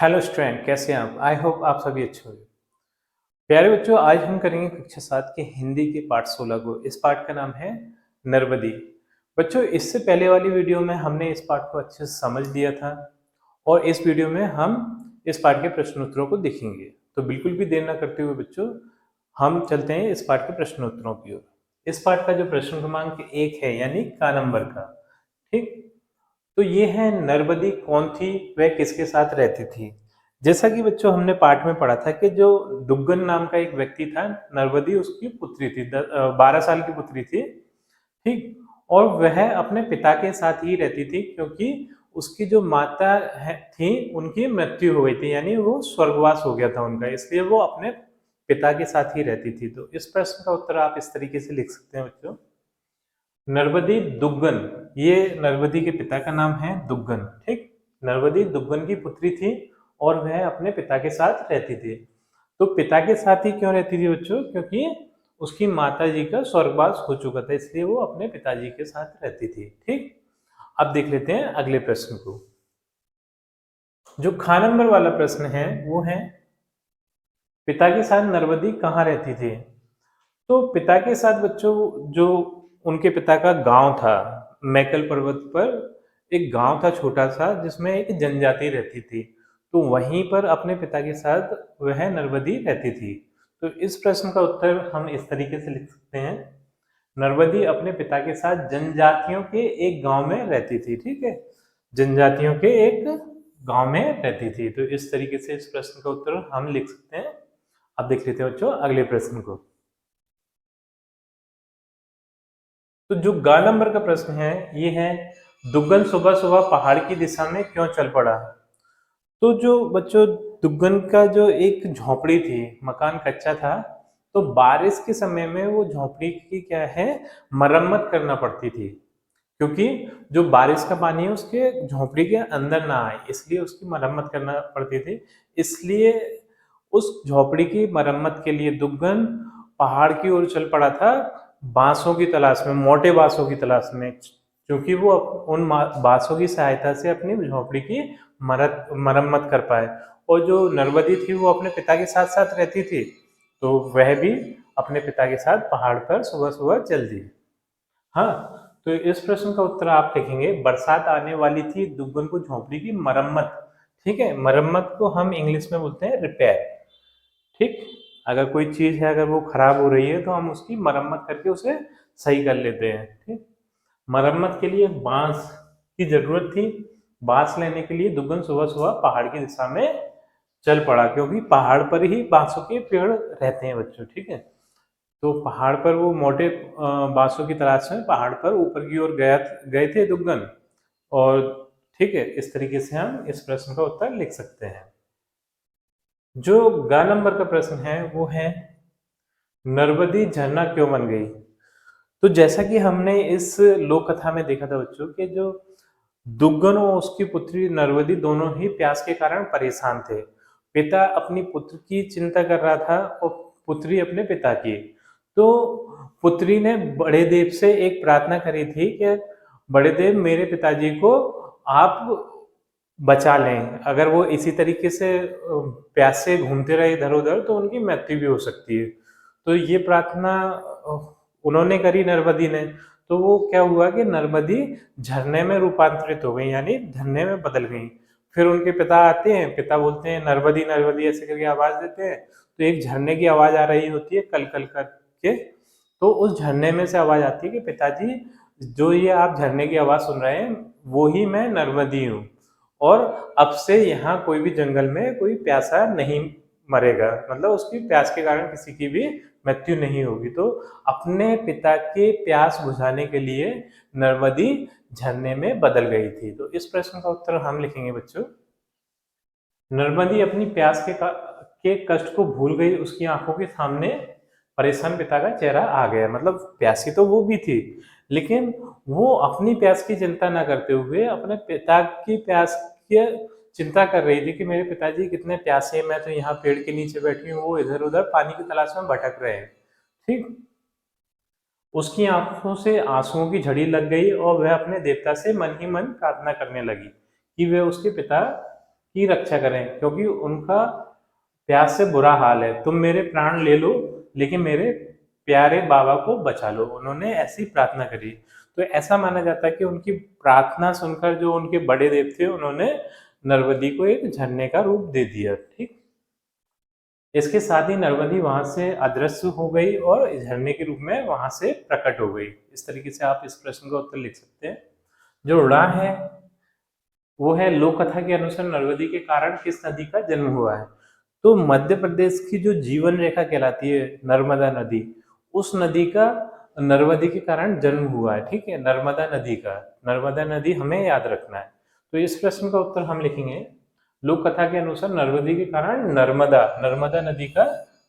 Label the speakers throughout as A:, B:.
A: Hello student, कैसे हैं आप? आई होप आप सभी अच्छे होंगे। प्यारे बच्चों, आज हम करेंगे कक्षा 7 के हिंदी के पाठ 16 को। इस पाठ का नाम है नर्मदी। बच्चों, इससे पहले वाली वीडियो में हमने इस पाठ को अच्छे से समझ लिया था और इस वीडियो में हम इस पाठ के प्रश्नोत्तरों को देखेंगे। तो बिल्कुल भी देर ना करते हुए बच्चों, हम चलते हैं इस पाठ के प्रश्नोत्तरों की ओर। इस पाठ का जो प्रश्न क्रमांक 1 है, यानी का नंबर का, ठीक, तो ये है नर्मदी कौन थी, वह किसके साथ रहती थी। जैसा कि बच्चों हमने पाठ में पढ़ा था कि जो दुग्गन नाम का एक व्यक्ति था, नर्मदी उसकी पुत्री थी, 12 साल की पुत्री थी, ठीक। और वह अपने पिता के साथ ही रहती थी क्योंकि उसकी जो माता थी उनकी मृत्यु हो गई थी, यानी वो स्वर्गवास हो गया था उनका, इसलिए वो अपने पिता के साथ ही रहती थी। तो इस प्रश्न का उत्तर आप इस तरीके से लिख सकते हैं बच्चों, नर्मदी दुग्गन, ये नर्मदी के पिता का नाम है दुग्गन, ठीक। नर्मदी दुग्गन की पुत्री थी और वह अपने पिता के साथ रहती थी। तो पिता के साथ ही क्यों रहती थी बच्चों? क्योंकि उसकी माता जी का स्वर्गवास हो चुका था, इसलिए वो अपने पिताजी के साथ रहती थी, ठीक। अब देख लेते हैं अगले प्रश्न को। जो खा नंबर वाला प्रश्न है वो है, पिता के साथ नर्मदी कहाँ रहती थी? तो पिता के साथ बच्चों, जो उनके पिता का गांव था, मैकल पर्वत पर एक गांव था छोटा सा, जिसमें एक जनजाति रहती थी। तो वहीं पर अपने पिता के साथ वह नर्मदी रहती थी। तो इस प्रश्न का उत्तर हम इस तरीके से लिख सकते हैं, नर्मदी अपने पिता के साथ जनजातियों के एक गांव में रहती थी, ठीक है। जनजातियों के एक गांव में रहती थी। तो इस तरीके से इस प्रश्न का उत्तर हम लिख सकते हैं। अब देख लेते हैं बच्चों अगले प्रश्न को। तो जो ग नंबर का प्रश्न है ये है, दुग्गन सुबह सुबह पहाड़ की दिशा में क्यों चल पड़ा? तो जो बच्चों, दुग्गन का जो एक झोपड़ी थी, मकान कच्चा था, तो बारिश के समय में वो झोपड़ी की क्या है, मरम्मत करना पड़ती थी, क्योंकि जो बारिश का पानी है उसके झोपड़ी के अंदर ना आए, इसलिए उसकी मरम्मत करना पड़ती थी। इसलिए उस झोपड़ी की मरम्मत के लिए दुग्गन पहाड़ की ओर चल पड़ा था, बांसों की तलाश में, मोटे बांसों की तलाश में, क्योंकि वो उन बांसों की सहायता से अपनी झोपड़ी की मरम्मत कर पाए। और जो नर्मदी थी वो अपने पिता के साथ साथ रहती थी, तो वह भी अपने पिता के साथ पहाड़ पर सुबह सुबह चल दी। हाँ, तो इस प्रश्न का उत्तर आप लिखेंगे, बरसात आने वाली थी, दुग्गन को झोपड़ी की मरम्मत, ठीक है। मरम्मत को हम इंग्लिश में बोलते हैं रिपेयर, ठीक। अगर कोई चीज है, अगर वो खराब हो रही है तो हम उसकी मरम्मत करके उसे सही कर लेते हैं, ठीक। मरम्मत के लिए बांस की जरूरत थी। बांस लेने के लिए दुग्गन सुबह सुबह पहाड़ की दिशा में चल पड़ा, क्योंकि पहाड़ पर ही बांसों के पेड़ रहते हैं बच्चों, ठीक है। तो पहाड़ पर वो मोटे बांसों की तलाश में पहाड़ पर ऊपर की ओर गए थे दुग्गन। और ठीक है, इस तरीके से हम इस प्रश्न का उत्तर लिख सकते हैं। जो ग नंबर का प्रश्न है वो है, नर्मदी झरना क्यों बन गई? तो जैसा कि हमने इस लोक कथा में देखा था बच्चों, कि जो दुग्गन और उसकी पुत्री नर्मदी दोनों ही प्यास के कारण परेशान थे। पिता अपनी पुत्र की चिंता कर रहा था और पुत्री अपने पिता की। तो पुत्री ने बड़े देव से एक प्रार्थना करी थी कि बड़े देव, मेरे पिताजी को आप बचा लें, अगर वो इसी तरीके से प्यास से घूमते रहे इधर उधर तो उनकी मृत्यु भी हो सकती है। तो ये प्रार्थना उन्होंने करी नर्मदी ने। तो वो क्या हुआ कि नर्मदी झरने में रूपांतरित हो गई, यानी झरने में बदल गई। फिर उनके पिता आते हैं, पिता बोलते हैं नर्मदी नर्मदी ऐसे करके आवाज देते हैं, तो एक झरने की आवाज आ रही होती है कल कल करके। तो उस झरने में से आवाज आती है कि पिताजी, जो ये आप झरने की आवाज सुन रहे हैं वो ही मैं नर्मदी हूँ, और अब से यहाँ कोई भी जंगल में कोई प्यासा नहीं मरेगा, मतलब उसकी प्यास के कारण किसी की भी मृत्यु नहीं होगी। तो अपने पिता के प्यास बुझाने के लिए नर्मदी झरने में बदल गई थी। तो इस प्रश्न का उत्तर हम लिखेंगे बच्चों, नर्मदी अपनी प्यास के कष्ट को भूल गई, उसकी आंखों के सामने परेशान पिता का चेहरा आ गया। मतलब प्यासी तो वो भी थी, लेकिन वो अपनी प्यास की चिंता ना करते हुए अपने पिता की प्यास की चिंता कर रही थी कि मेरे पिताजी कितने प्यासे हैं, मैं तो यहाँ पेड़ के नीचे बैठी हूँ, वो इधर उधर पानी की तलाश में भटक रहे हैं, ठीक। उसकी आंखों से आंसुओं की झड़ी लग गई और वह अपने देवता से मन ही मन प्रार्थना करने लगी कि वे उसके पिता की रक्षा करें, क्योंकि उनका प्यास से बुरा हाल है। तुम मेरे प्राण ले लो, लेकिन मेरे प्यारे बाबा को बचा लो। उन्होंने ऐसी प्रार्थना करी। तो ऐसा माना जाता है कि उनकी प्रार्थना सुनकर जो उनके बड़े देव थे, उन्होंने नर्मदी को एक झरने का रूप दे दिया। ठीक, इसके साथ ही नर्मदी वहां से अदृश्य हो गई और झरने के रूप में वहां से प्रकट हो गई। इस तरीके से आप इस प्रश्न का उत्तर लिख सकते हैं। जो उड़ान है वो है, लोक कथा के अनुसार नर्मदी के कारण किस नदी का जन्म हुआ है? तो मध्य प्रदेश की जो जीवन रेखा कहलाती है नर्मदा नदी, उस नदी का नर्मदी के कारण जन्म हुआ है। ठीक है, नर्मदा नदी का, नर्मदा नदी हमें याद रखना है। तो इस प्रश्न का उत्तर हम लिखेंगे, लोक कथा के अनुसार नर्मदी के कारण नर्मदा नर्मदा नदी का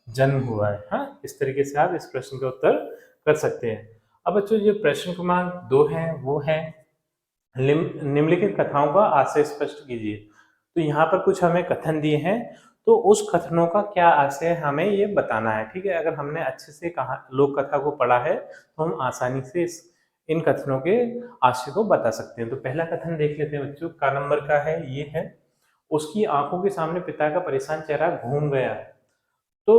A: जन्म हुआ है। हाँ, इस तरीके से आप इस प्रश्न का उत्तर कर सकते हैं। अब बच्चों, जो प्रश्न क्रमांक 2 है वो है, निम्नलिखित कथाओं का आशय स्पष्ट कीजिए। तो यहाँ पर कुछ हमें कथन दिए हैं, तो उस कथनों का क्या आशय है हमें ये बताना है। ठीक है, अगर हमने अच्छे से कहा लोक कथा को पढ़ा है तो हम आसानी से इन कथनों के आशय को बता सकते हैं। तो पहला कथन देख लेते हैं बच्चों, का नंबर का है, ये है, उसकी आंखों के सामने पिता का परेशान चेहरा घूम गया। तो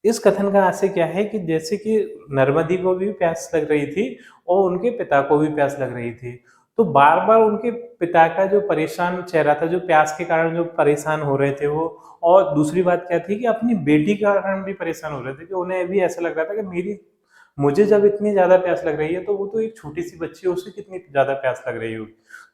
A: इस कथन का आशय क्या है कि जैसे कि नर्मदी को भी प्यास लग रही थी और उनके पिता को भी प्यास लग रही थी, तो बार बार उनके पिता का जो परेशान चेहरा था, जो प्यास के कारण जो परेशान हो रहे थे वो, और दूसरी बात क्या थी कि अपनी बेटी के कारण भी परेशान हो रहे थे, कि उन्हें भी ऐसा लग रहा था कि मुझे जब इतनी ज्यादा प्यास लग रही है तो वो तो एक छोटी सी बच्ची है, उसे कितनी ज्यादा प्यास लग रही होगी।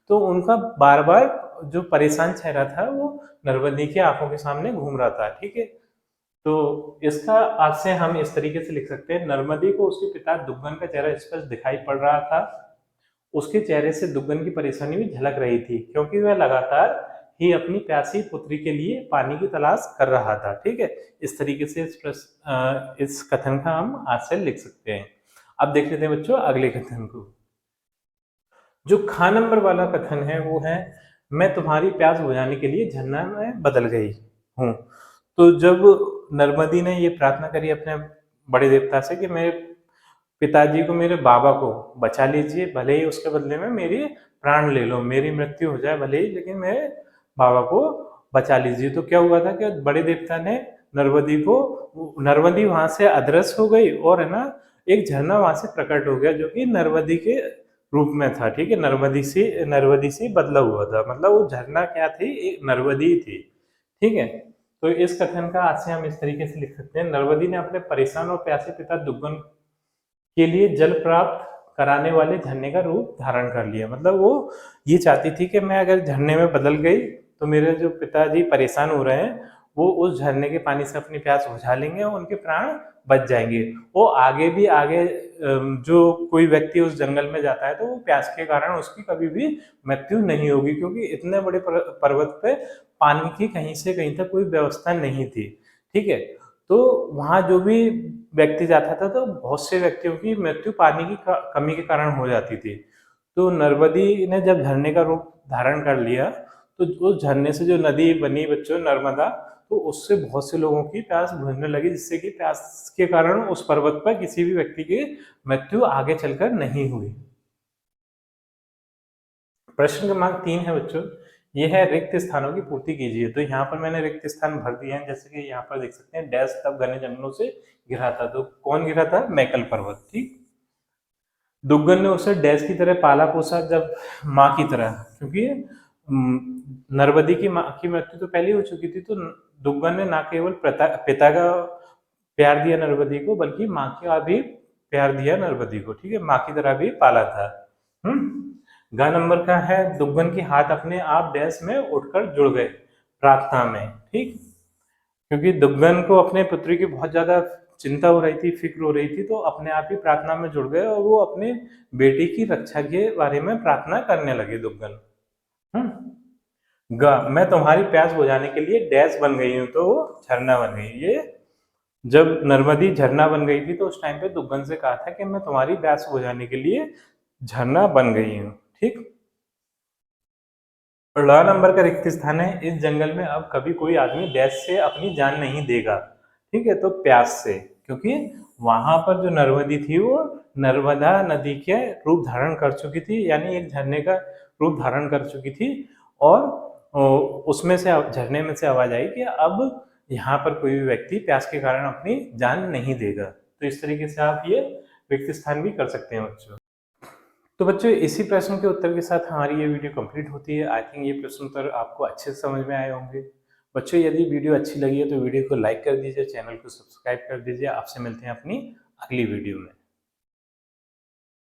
A: तो उनका बार बार जो परेशान चेहरा था वो नर्मदी की आंखों के सामने घूम रहा था। ठीक है, तो इसका आशय हम इस तरीके से लिख सकते हैं, नर्मदी को उसके पिता दुग्गन का चेहरा स्पष्ट दिखाई पड़ रहा था। उसके चेहरे से दुग्गन की परेशानी भी झलक रही थी, क्योंकि वह लगातार ही अपनी प्यासी पुत्री के लिए पानी की तलाश कर रहा था। ठीक है, इस तरीके से इस कथन का हम आशय लिख सकते हैं। अब देख लेते हैं बच्चों अगले कथन को। जो खा नंबर वाला कथन है वो है, मैं तुम्हारी प्यास बुझाने के लिए झरना में बदल गई हूँ। तो जब नर्मदी ने ये प्रार्थना करी अपने बड़े देवता से कि मेरे पिताजी को, मेरे बाबा को बचा लीजिए, भले ही उसके बदले में मेरी प्राण ले लो, मेरी मृत्यु हो जाए भले ही, लेकिन मेरे बाबा को बचा लीजिए। तो क्या हुआ था कि बड़े देवता ने नर्मदी वहां से अदृश्य हो गई और है ना, एक झरना वहां से प्रकट हो गया जो कि नर्मदी के रूप में था। ठीक है, नर्मदी से बदला हुआ था, मतलब वो झरना क्या थी, एक नर्मदी थी। ठीक है, तो इस कथन का आशय हम इस तरीके से लिख सकते हैं, नर्मदी ने अपने परेशान और प्यासे पिता दुग्गन के लिए जल प्राप्त कराने वाले झरने का रूप धारण कर लिया। मतलब वो ये चाहती थी कि मैं अगर झरने में बदल गई तो मेरे जो पिताजी परेशान हो रहे हैं वो उस झरने के पानी से अपनी प्यास बुझा लेंगे और उनके प्राण बच जाएंगे। वो आगे जो कोई व्यक्ति उस जंगल में जाता है तो वो प्यास के कारण उसकी कभी भी मृत्यु नहीं होगी, क्योंकि इतने बड़े पर्वत पे पानी की कहीं से कहीं तक कोई व्यवस्था नहीं थी। ठीक है, तो वहां जो भी व्यक्ति जाता था तो बहुत से व्यक्तियों की मृत्यु पानी की कमी के कारण हो जाती थी। तो नर्मदी ने जब झरने का रूप धारण कर लिया तो उस झरने से जो नदी बनी बच्चों, नर्मदा, तो उससे बहुत से लोगों की प्यास बुझने लगी, जिससे कि प्यास के कारण उस पर्वत पर किसी भी व्यक्ति की मृत्यु आगे चलकर नहीं हुई। प्रश्न क्रमांक 3 है बच्चों, ये है रिक्त स्थानों की पूर्ति कीजिए। तो यहाँ पर मैंने रिक्त स्थान भर दिए हैं, जैसे कि यहाँ पर देख सकते हैं, डैश तब घने जंगलों से घिरा था। तो कौन घिरा था? मैकल पर्वत। ठीक, दुग्गन ने उसे डैश की तरह पाला पोसा, जब माँ की तरह, क्योंकि नर्मदी की माँ की मृत्यु तो पहले हो चुकी थी। तो दुग्गन ने ना केवल पिता का प्यार दिया नर्मदी को, बल्कि माँ का भी प्यार दिया नर्मदी को। ठीक है, माँ की तरह भी पाला था। ग नंबर का है, दुग्गन के हाथ अपने आप डैश में उठकर जुड़ गए प्रार्थना में। ठीक, क्योंकि दुग्गन को अपने पुत्री की बहुत ज्यादा चिंता हो रही थी, फिक्र हो रही थी, तो अपने आप ही प्रार्थना में जुड़ गए और वो अपने बेटी की रक्षा के बारे में प्रार्थना करने लगे दुग्गन। मैं तुम्हारी प्यास बुझाने के लिए डैश बन गई हूँ, तो वो झरना बन गई। ये जब नर्मदी झरना बन गई थी तो उस टाइम पे दुग्गन से कहा था कि मैं तुम्हारी प्यास बुझाने के लिए झरना बन गई हूँ। ठीक, 16 नंबर का रिक्त स्थान है, इस जंगल में अब कभी कोई आदमी डैश से अपनी जान नहीं देगा। ठीक है, तो प्यास से, क्योंकि वहां पर जो नर्मदी थी वो नर्मदा नदी के रूप धारण कर चुकी थी, यानी एक झरने का रूप धारण कर चुकी थी, और उसमें से झरने में से आवाज आई कि अब यहाँ पर कोई भी व्यक्ति प्यास के कारण अपनी जान नहीं देगा। तो इस तरीके से आप ये व्यक्ति स्थान भी कर सकते हैं बच्चों। तो बच्चों इसी प्रश्न के उत्तर के साथ हमारी ये वीडियो कंप्लीट होती है। आई थिंक ये प्रश्न उत्तर आपको अच्छे से समझ में आए होंगे। बच्चों यदि वीडियो अच्छी लगी है तो वीडियो को लाइक कर दीजिए, चैनल को सब्सक्राइब कर दीजिए। आपसे मिलते हैं अपनी अगली वीडियो में।